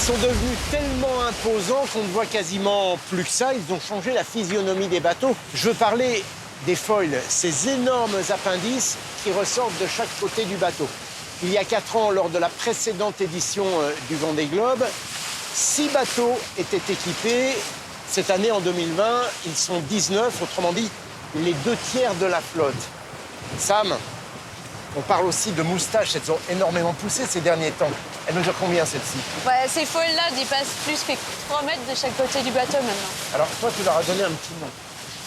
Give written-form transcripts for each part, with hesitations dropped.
sont devenus tellement imposants qu'on ne voit quasiment plus que ça. Ils ont changé la physionomie des bateaux. Je veux parler des foils, ces énormes appendices qui ressortent de chaque côté du bateau. Il y a 4 ans, lors de la précédente édition du Vendée Globe, 6 bateaux étaient équipés. Cette année, en 2020, ils sont 19, autrement dit, les 2/3 de la flotte. Sam, on parle aussi de moustaches, elles ont énormément poussé ces derniers temps. Elles mesurent combien, celles-ci? Ouais, ces foils-là dépassent plus que 3 mètres de chaque côté du bateau maintenant. Alors, toi, tu leur as donné un petit nom.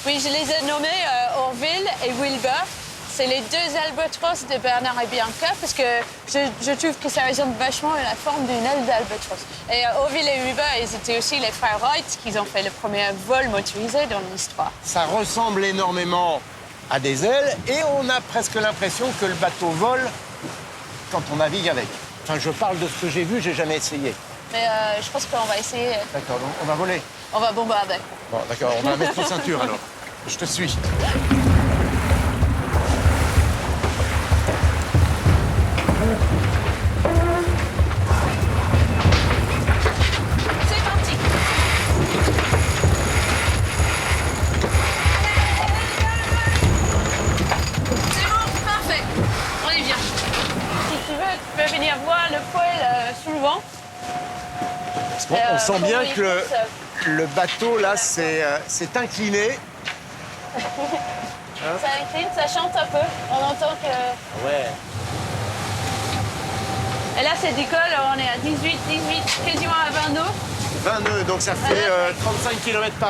Oui, je les ai nommés Orville et Wilbur. C'est les 2 albatros de Bernard et Bianca parce que je trouve que ça ressemble vachement à la forme d'une aile d'albatros. Et Orville et Wilbur, ils étaient aussi les frères Wright qui ont fait le premier vol motorisé dans l'histoire. Ça ressemble énormément à des ailes et on a presque l'impression que le bateau vole quand on navigue avec. Enfin, je parle de ce que j'ai vu, j'ai jamais essayé. Mais je pense qu'on va essayer. D'accord, donc on va voler. On va bombarder. Bon, d'accord, on va mettre aux ceintures alors. Je te suis. C'est parti. C'est bon, parfait. On est bien. Si tu veux, tu peux venir voir le poêle sous le vent. Bon, on sent bien comment que il pousse. le bateau, là, c'est incliné. Ça incline, ça chante un peu. On entend que... Ouais. Et là, c'est décolle, on est à 18, quasiment à 20 nœuds. 20 nœuds, donc ça fait 35 km/h.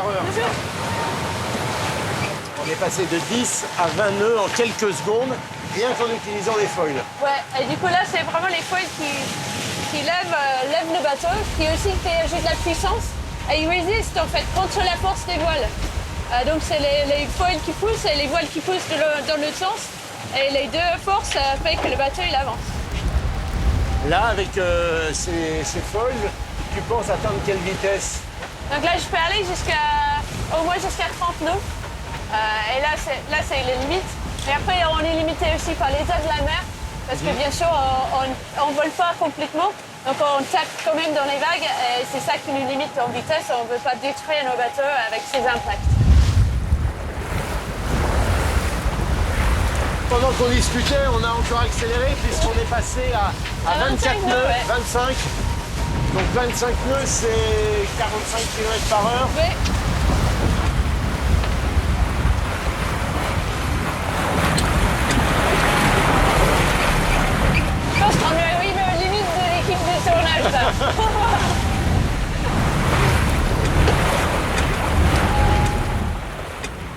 On est passé de 10 à 20 nœuds en quelques secondes, rien qu'en utilisant les foils. Ouais, et du coup, là, c'est vraiment les foils qui lèvent le bateau, qui aussi qui ajoutent de la puissance. Et ils résistent, en fait, contre la force des voiles. Donc, c'est les foils qui poussent et les voiles qui poussent dans l'autre sens. Et les deux forces fait que le bateau, il avance. Là, avec ces foils, tu penses atteindre quelle vitesse? Donc là, je peux aller au moins jusqu'à 30 nœuds. Et là, c'est les limites. Mais après, on est limité aussi par l'état de la mer. Parce que bien sûr, on ne vole pas complètement. Donc on tape quand même dans les vagues. Et c'est ça qui nous limite en vitesse. On ne veut pas détruire nos bateaux avec ces impacts. Pendant qu'on discutait, on a encore accéléré puisqu'on est passé à 24 nœuds, ouais. 25. Donc 25 nœuds, c'est 45 km/h. Oui. Je pense qu'on est arrivé aux limites de l'équipe de tournage, là.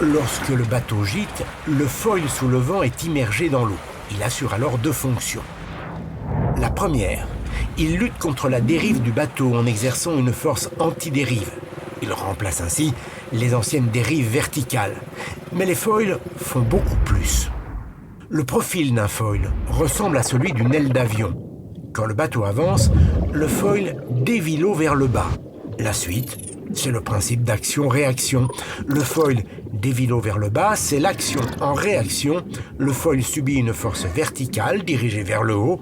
Lorsque le bateau gîte, le foil sous le vent est immergé dans l'eau. Il assure alors 2 fonctions. La première, il lutte contre la dérive du bateau en exerçant une force anti-dérive. Il remplace ainsi les anciennes dérives verticales. Mais les foils font beaucoup plus. Le profil d'un foil ressemble à celui d'une aile d'avion. Quand le bateau avance, le foil dévie l'eau vers le bas. La suite, c'est le principe d'action-réaction. Le foil dévie l'eau vers le bas, c'est l'action en réaction. Le foil subit une force verticale dirigée vers le haut,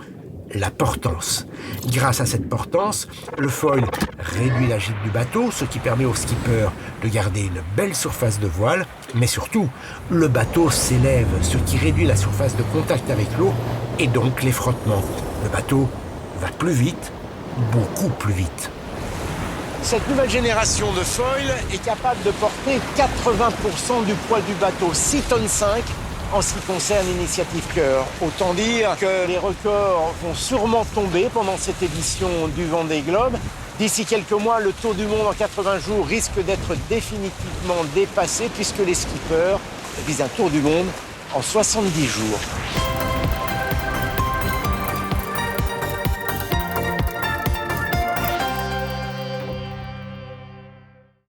la portance. Grâce à cette portance, le foil réduit la gîte du bateau, ce qui permet au skipper de garder une belle surface de voile. Mais surtout, le bateau s'élève, ce qui réduit la surface de contact avec l'eau et donc les frottements. Le bateau va plus vite, beaucoup plus vite. Cette nouvelle génération de foils est capable de porter 80% du poids du bateau, 6,5 tonnes en ce qui concerne l'initiative Cœur. Autant dire que les records vont sûrement tomber pendant cette édition du Vendée Globe. D'ici quelques mois, le tour du monde en 80 jours risque d'être définitivement dépassé puisque les skippers visent un tour du monde en 70 jours.